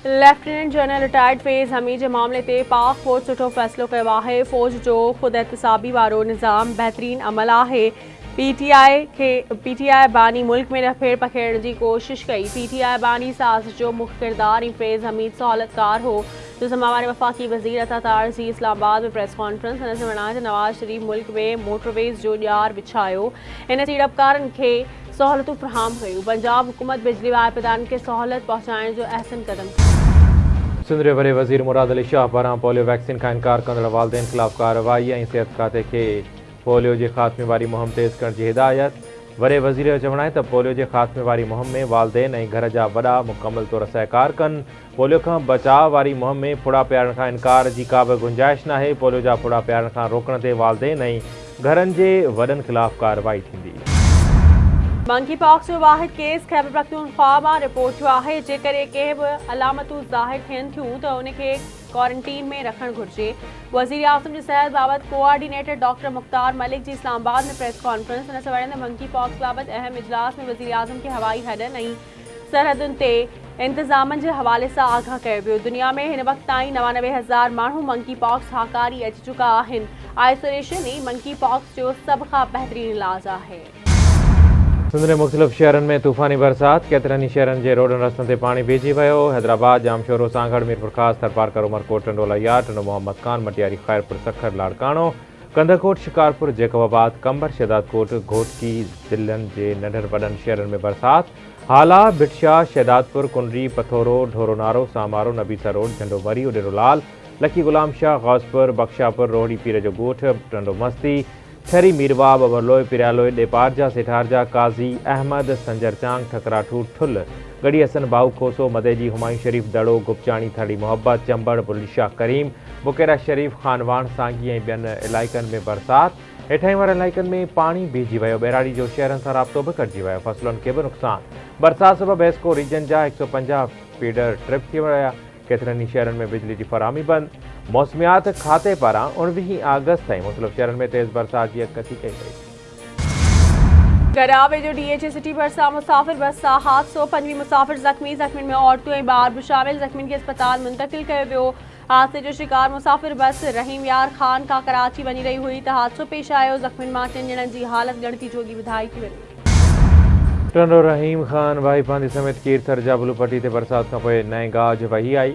Lieutenant general retired Faiz Hamid जे मामले ते पाक फ़ौज सुठो फ़ैसिलो कयो आहे। फ़ौज जो ख़ुदि एहतिसाबी वारो निज़ाम बहितरीन अमल आहे। पीटीआई बानी मुल्क में फेर पखेड़ण जी कोशिश कई। पीटीआई बानी साज़ जो मुख्य किरदार ऐं फेज़ हमीद सहूलतकार हो। जो समावार वफ़ाक़ी वज़ीर अता तारज़ी इस्लामाबाद में प्रेस कॉन्फ्रेंस हिन से वणाए त नवाज़ शरीफ मुल्क में मोटरवेज़ जो ॼार विछायो। इन सीड़पकारनि खे सहूलतूं फ़राहम कयूं। पंजाब हुकूमत बिजली वाइपदारनि खे सहूलत पहुचाइण जो अहसन क़दम खयो। सिंध जे वॾे वज़ीर मुराद अली शाह पारां पोलियो वैक्सीन खां इनकार कंदड़ वालदेन ख़िलाफ़ कार्रवाई ऐं सिहत खाते खे पोलियो जे ख़ात्मे वारी मुहिम तेज़ करण जी हिदायत। वॾे वज़ीर जो चवणु आहे त पोलियो जे ख़ात्मे वारी मुहिम में वालदेन ऐं घर जा वॾा मुकमल तौर सहकार कनि। पोलियो खां बचाव वारी मुहिम में फुड़ा पियारण खां इनकार जी का बि गुंजाइश नाहे। पोलियो जा फुड़ा पियारण खां रोकण ते वालदेन ऐं घरनि जे वॾनि ख़िलाफ़ कार्रवाई थींदी। मंकी पॉक्स जो वाहिद केस खैबर पख्तूनख्वा मां रिपोर्ट थियो आहे। जेकॾहिं के बि अलामतूं ज़ाहिर थियनि थियूं त उनखे क्वारंटीन में रखणु घुर्जे। वज़ीर आज़म जी सेहत बाबति कोआर्डिनेटर डॉक्टर मुख्तार मलिक जी इस्लामाबाद में प्रेस कॉन्फ्रेंस। हिन से वड़े मंकी पॉक्स बाबति अहम इजलास में वज़ीर आज़म खे हवाई हॾनि ऐं सरहदुनि ते इंतज़ामनि जे हवाले सां आगाह कयो वियो। दुनिया में हिन वक़्त ताईं 99,000 माण्हू मंकी पॉक्स हाकारी अची चुका आहिनि। आइसोलेशन ई मंकी पॉक्स जो सभ खां बहितरीन इलाज आहे। सिंध जे मुख़्तलिफ़ शहरनि में तूफ़ानी बरसात। केतिरनि ई शहरनि जे रोडनि रस्तनि ते पाणी बीहजी वियो। हैदराबाद, जामशोरो, सांगड़, मीरपुर ख़ास, थरपारकर, उमरकोट, टंडोला यार, टंडो मोहम्मद खान, मटियारी, खैरपुर, सखर, लाड़काणो, कंदरकोट, शिकारपुर, जेकबाबाद, कंबर, शहदादकोट, घोटकी ज़िलनि जे नंढनि वॾनि शहरनि में बरसात। हाला, भिटशा, शहदादपुर, कुंडरी, पथोरो, ढोरोनारो, सामारो, नबीसा रोड, झंडोमरी, उडेरोलाल, लकी गुलाम शाह, गौसपुर, बख्शापुर, रोहड़ी पीर जो ॻोठ, टंडो मस्ती, छरी, मीरवा, बबरलोय, पिरालोय, डेपारजा, सेठारजा, काज़ी अहमद, संजरचांग, ठकराठू, ठुल, गढ़ी हसन, बाहू खोसो, मदेजी, हुमायूं शरीफ, दड़ो, गुपचाणी, थड़ी मोहब्बत, चंबड़, बुलशाह करीम, बुकेरा शरीफ, खानवान, सांगी ऐं ॿियनि इलाइक़नि में बरसात। हेठाहीं वारे इलाइक़नि में पाणी बीहजी वियो। बैराड़ी जो शहरनि सां राब्तो बि कटिजी वियो। फसलुनि खे बि नुक़सानु। बरसात सबबि एस्को रीजन जा 150 फीडर ट्रिप थी विया। केतिरनि ई शहरनि में बिजली जी फराहमी बंदि। मौसमियात खाते पारां 19 अगस्त ताईं मुख़्तलिफ़ शहरनि में तेज़ बरसात जी अॻकथी कई वई। गरावे जो DHA सिटी भरिसां मुसाफ़िर बस सां हादसो। 5 मुसाफ़िर ज़ख़्मी। ज़ख़्मियुनि में औरतूं ऐं ॿार बि शामिल। ज़ख़्मियुनि खे अस्पताल मुंतक़िल कयो वियो। हादसे जो शिकार मुसाफ़िर बस रहीम यार खान खां कराची वञी रही हुई त हादसो पेश आयो। ज़ख़्मियुनि मां 3 ॼणनि जी हालत ॻणती जोगी ॿुधाई थी वञे। टंडो रहीम खान भाई पांदी समेत कीरथर जा ब्लूपट्टी ते बरसात खां पोइ नएं गाज वही आई।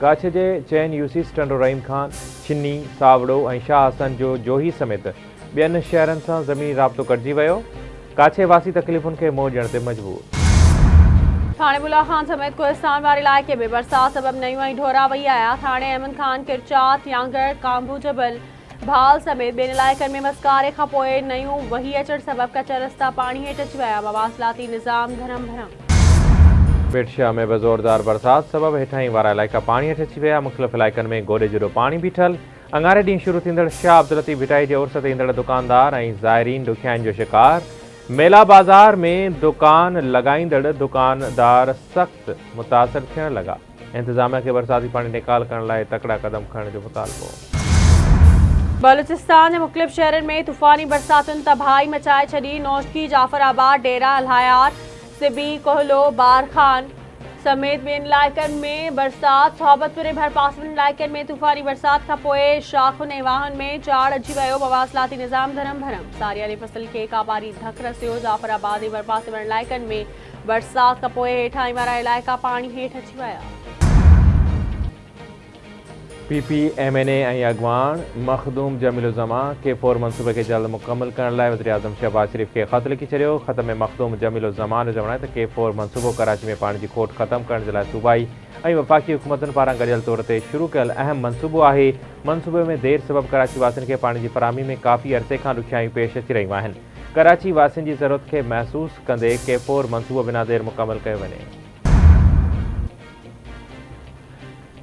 गाछ जे चैन यूसिस, टंडो रहीम खान, छिन्नी, सावड़ो ऐं शाह हसन जो जोही समेत ॿियनि शहरनि सां ज़मीनी राब्तो कटिजी वियो। काछे वासी तकलीफ़ुनि खे मोह ॾियण ते मजबूर। थाणे बुला खान समेत कोहिस्तान वारे इलाइक़े में बरसात सबबि नयूं ऐं ढोरा वही आया। थाणे अहमद खान, किरचात, यांगड़, कांबू जबल, भाल समेत ॿियनि इलाइक़नि में मस्कारे खां पोइ नयूं वही अचण सबबि कचा रस्ता पाणी हेठि अची विया। मवासिलाती निज़ाम धरम भरम। भिटशा में बि ज़ोरदार बरसात सबबि हेठाहीं वारा इलाइक़ा पाणी हेठि अची विया। मुख़्तलिफ़ इलाइक़नि में गोॾे जहिड़ो पाणी बीठल। अंगारे ॾींहुं शुरू थींदड़ शाह अब्दुल लतीफ़ भिटाई जे उर्स ते ईंदड़ दुकानदार ऐं ज़ाइरीन ॾुखियाईनि जो शिकार। मेला बाज़ार में दुकान लॻाईंदड़ दुकानदार सख़्त मुतासिर थियण लॻा। इंतिज़ामिया खे बरसाती पाणी निकाल करण लाइ तकड़ा क़दम खणण जो मुतालबो। बलूचिस्तान जे मुख़्तलिफ़ शहरनि में तूफ़ानी बरसातुनि तबाही मचाए छॾी। नौशकी, जाफराबाद, डेरा अलहयार, सिबी, कोहलो, बारखान समेत ॿियनि इलाइक़नि में बरसात। सोहबतपुर ऐं भरपासनि इलाइक़नि में तूफ़ानी बरसात खां पोइ शाख़ुनि ऐं वाहन में चाड़ अची वियो। मवासिलाती निज़ाम धरम भरम। सारियाली फसल खे काबारी धक रसियो। जाफराबाद ऐं भरपासनि इलाइक़नि में बरसात खां पोइ हेठाहीं वारा इलाइक़ा पाणी हेठि अची विया। PPMNA ऐं अॻवान मखदूम जमीलुज़्ज़मा K4 मनसूबे खे जल्द मुकमल करण लाइ वज़ीर आज़म शहबाज शरीफ खे ख़त लिखी छॾियो। ख़त में मखदूम जमीलुज़्ज़मा जो चवणु आहे त K4 मनसूबो कराची में पाणी जी खोट ख़तमु करण जे लाइ सूबाई ऐं वफ़ाक़ी हुकूमतुनि पारां गॾियल तौर ते शुरू कयल अहम मनसूबो आहे। मनसूबे में देरि सबबि कराची वासियुनि खे पाणी जी फराहमी में काफ़ी अरसे खां ॾुखियायूं पेश अची रहियूं आहिनि। कराची वासियुनि जी ज़रूरत खे महसूस कंदे K4 मनसूबो बिना देरि मुकमल कयो वञे।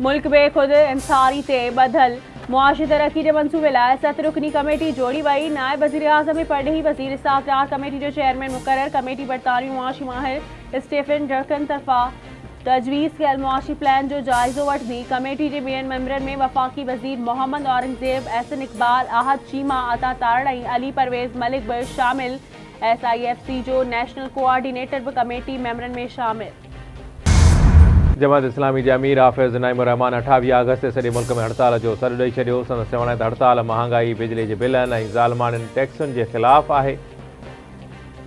मुल्क में ख़ुदि इंसारी ते ॿधल मुआशी तरक्की जे मनसूबे लाइ 7 रुकनी कमेटी जोड़ी वई। नायब वज़ीर आज़म में परॾेही वज़ीर साख़्तियार कमेटी जो चेयरमैन मुक़रर। कमेटी बरतानवी मुआशी माहिर स्टीफन डर्कन तरफ़ां तजवीज़ कयल मुआशी प्लान जो जाइज़ो वठंदी। कमेटी जे ॿियनि मेंबरनि में वफ़ाक़ी वज़ीर मोहम्मद औरंगज़ेब, एहसन इक़बाल, आहद चीमा, अता तारड़ ऐं अली परवेज़ मलिक बि शामिल। SIFC जो नेशनल कोआर्डिनेटर बि कमेटी मेंबरनि में शामिल। जमात इस्लामी जे अमीर हाफ़िज़ नईमुर रहमान 28 अगस्त सॼे मुल्क में हड़ताल जो सॾु ॾेई छॾियो। संदसि चवण आहे त हड़ताल महांगाई, बिजली जे बिलनि ऐं ज़ालमाननि टैक्सुनि जे ख़िलाफ़ आहे।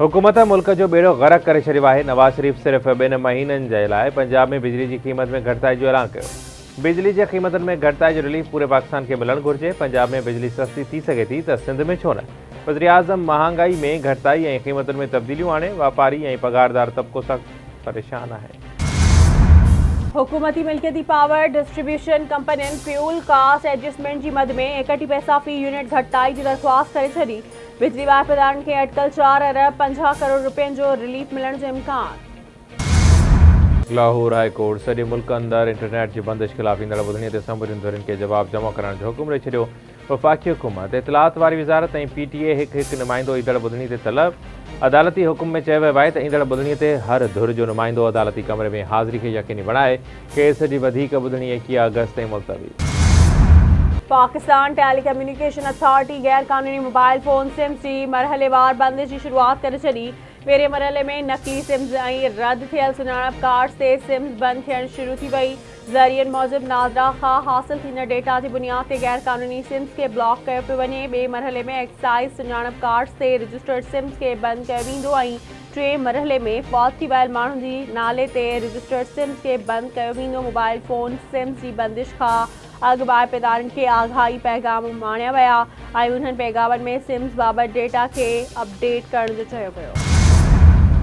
हुकूमत मुल्क जो बेड़ो ग़रक़ करे छॾियो आहे। नवाज़ शरीफ़ सिर्फ़ 2 महीननि जे लाइ पंजाब में बिजली जी क़ीमत में घटिताई जो ऐलान कयो। बिजली जे क़ीमतुनि में घटिताई जो रिलीफ पूरे पाकिस्तान खे मिलणु घुरिजे। पंजाब में बिजली सस्ती थी सघे थी त सिंध में छो न। वज़ीर आज़म महांगाई में घटिताई ऐं क़ीमतुनि में तब्दीलियूं आणे वापारी ऐं पघारदार तबिको सख़्तु परेशान आहे। हुकूमती मिल्कियती पावर डिस्ट्रीब्यूशन कंपनियुनि फ्यूल कास्ट एडजस्टमेंट जी मद में 61 पैसा फ़ी यूनिट घटिताई जी दरख़्वास्त करे छॾी। बिजली वाहिपेदारनि खे अटकल 4 अरब 50 करोड़ रुपयनि जो रिलीफ मिलण जो इम्कान। लाहौर हाई कोर्ट सॼे मुल्क अंदरि इंटरनेट जी बंदिश ख़िलाफ़ ईंदड़ ॿुधणीअ ते समूरियुनि धुरियुनि खे जवाब जमा करण जो हुकुम ॾेई छॾियो। वफ़ाक़ी हुकूमत, इतलात वारी वज़ारत ऐं PTA हिकु नुमाइंदो ईंदड़ ॿुधणी ते तलब। अदालती हुकुम में चयो वियो आहे त ईंदड़ ॿुधणीअ ते हर धुर जो नुमाइंदो अदालती कमरे में हाज़िरी खे यकीनी बणाए केस जी वधीक ॿुधणी 21 अगस्त ताईं मुलतवी। पाकिस्तान टेलीकम्युनिकेशन अथॉरिटी गैर कानूनी मोबाइल फ़ोन सिम्स जी मरहलेवार बंदिश जी शुरूआत करे छॾी। पहिरें मरहले में नकली सिम्स ऐं रद्द थियल सुञाणप कार्ड्स ते सिम्स बंदि थियणु शुरू थी वई। ज़रियनि मूजिबि नाज़रा खां हासिल थींदड़ डेटा जी बुनियाद ते गैर कानूनी सिम्स खे ब्लॉक कयो पियो वञे। ॿिए मरहले में एक्साइज़ सुञाणप कार्ड्स ते रजिस्टर्ड सिम्स खे बंदि कयो वेंदो ऐं टे मरहले में फौत थी वियल माण्हुनि जी नाले ते रजिस्टर्ड सिम्स खे बंदि कयो वेंदो। मोबाइल फ़ोन सिम्स जी बंदिश खां अॻु वाहिपेदारनि खे आगाही पैगाम माणिया विया ऐं उन्हनि पैगामनि में सिम्स बाबति डेटा खे अपडेट करण जो चयो वियो।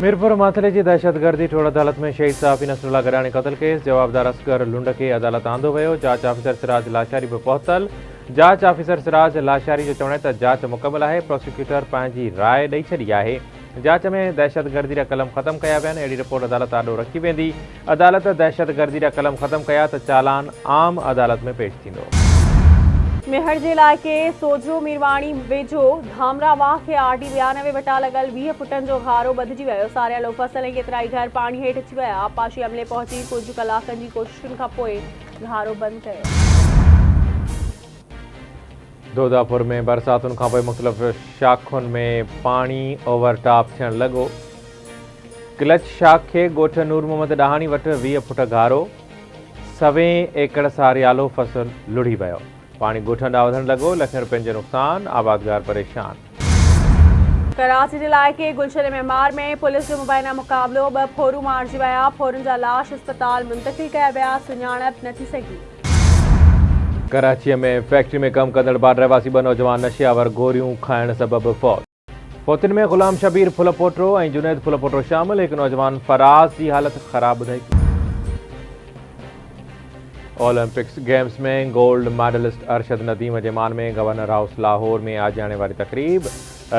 मीरपुर माथले जी दहशतगर्दी ठोड़ अदालत में शहीद सहाफ़ी नसरुल्ला गडानी क़त्ल केस जवाबदार असगर लुंड खे अदालत आंदो वियो। जांच ऑफिसर सिराज लाशारी बि पहुतल। जांच ऑफिसर सिराज लाशारी जो चवण आहे त जांच मुकमल आहे। प्रोसिक्यूटर पंहिंजी राय ॾेई छॾी आहे। जांच में दहशतगर्दी जा कलम ख़त्म कया विया आहिनि। अहिड़ी रिपोर्ट अदालत आॾो रखी वेंदी। अदालत दहशतगर्दी जा कलम ख़त्म कया त चालान आम अदालत में पेश थींदो। मेहर जे इलाइक़े सोजो मीरवाणी वेझो धामरावाह खे RD 92 वटां लॻल 20 फुटनि जो घारो ॿधिजी वियो। सारियल फसल ऐं केतिरा ई घर पाणी हेठि अची विया। आबपाशी अमले पहुची कुझु कलाकनि जी कोशिशुनि खां पोइ घारो बंदि कयो। दोदापुर में बरसातुनि खां पोइ मुख़्तलिफ़ शाख़ुनि में पाणी ओवरटॉप थियणु लॻो। क्लच शाख खे ॻोठ नूर मोहम्मद ॾाहाणी वटि 20 फुट घारो। 100 एकड़ सारियालो फसल लुढ़ी वियो। पाणी ॻोठनि ॾांहुं वधणु लॻो। लखें रुपयनि जो नुक़सान, आबादगार परेशान। कराची जे इलाइक़े गुलशन मेमार में पुलिस जो मुबैना मुक़ाबिलो 2 फोरू मारिजी विया। फोरुनि जा लाश अस्पताल मुंतक़िल कया विया। सुञाणप न थी सघी। कराची में फैक्ट्री में कम कंदड़ बाद रहवासी 2 नौजवान नशियावर गोरियूं खाइण सबबि फौत। फौतुनि में ग़ुलाम शबीर फुलपोटो ऐं जुनैद फुलपोटो शामिल। हिकु नौजवान फराज़ जी हालत ख़राब ॿुधाई। ओलंपिक्स गेम्स में गोल्ड मेडलिस्ट अरशद नदीम जे मान में गवर्नर हाउस लाहौर में आज आने वाली तकरीब।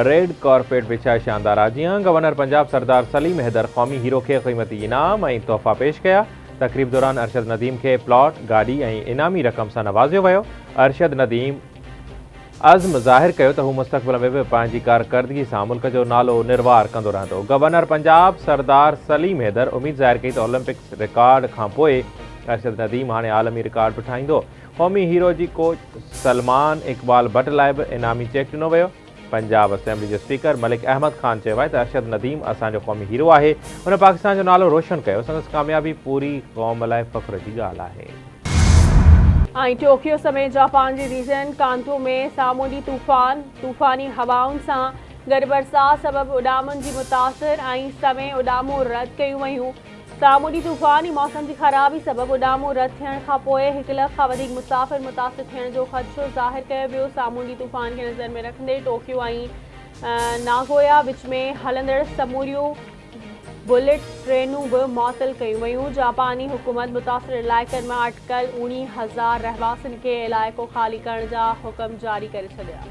रेड कॉर्पेट बिछाए शानदार आजियां। गवर्नर पंजाब सरदार सलीम हैदर क़ौमी हीरो खे क़ीमती इनाम ऐं तोहफ़ा पेश कया। तकरीब दौरान अरशद नदीम खे प्लॉट, गाॾी ऐं इनामी रक़म सां नवाज़ियो वियो। अरशद नदीम अज़्म ज़ाहिर कयो त हू मुस्तक़बिल में बि पंहिंजी कारकर्दगी सां मुल्क जो नालो निर्वार कंदो रहंदो। गवर्नर पंजाब सरदार सलीम हैदर उमीद ज़ाहिर कई त ओलंपिक्स रिकॉर्ड खां पोइ अरशद नदीम हाणे आलमी रिकॉर्ड बि ठाहींदो। क़ौमी हीरो जी कोच सलमान इक़बाल भट्ट लाइ बि इनामी चेक ॾिनो वियो। पंजाब असेंबली जे स्पीकर मलिक अहमद ख़ान चयो आहे त अरशद नदीम असांजो क़ौमी हीरो आहे। हुन पाकिस्तान जो नालो रोशन कयो। संदसि कामयाबी पूरी क़ौम लाइ फ़ख्र जी ॻाल्हि आहे। ऐं टोक्यो समेत जापान जे रीजन कांतो में सामूंडी तूफ़ानी हवाउनि सां गॾु बरसाति सबबि उॾामुनि जी मुतासिर ऐं सवें उॾामूं रद्द कयूं वयूं। सामूंडी तूफ़ानी मौसम जी ख़राबी सबबि उॾामूं रद्द थियण खां पोइ 1 लख खां वधीक मुसाफ़िर मुतासिर थियण जो ख़दशो ज़ाहिर कयो वियो। सामूंडी तूफ़ान खे नज़र में रखंदे टोक्यो ऐं नागोया विच में हलंदड़ समूरियूं बुलेट ट्रेनूं बि मुअतल कयूं वयूं। जापानी हुकूमत मुतासिर इलाइक़नि मां अटकल 19,000 रहवासियुनि खे इलाइक़ो ख़ाली करण जा हुकुम जारी करे छॾिया।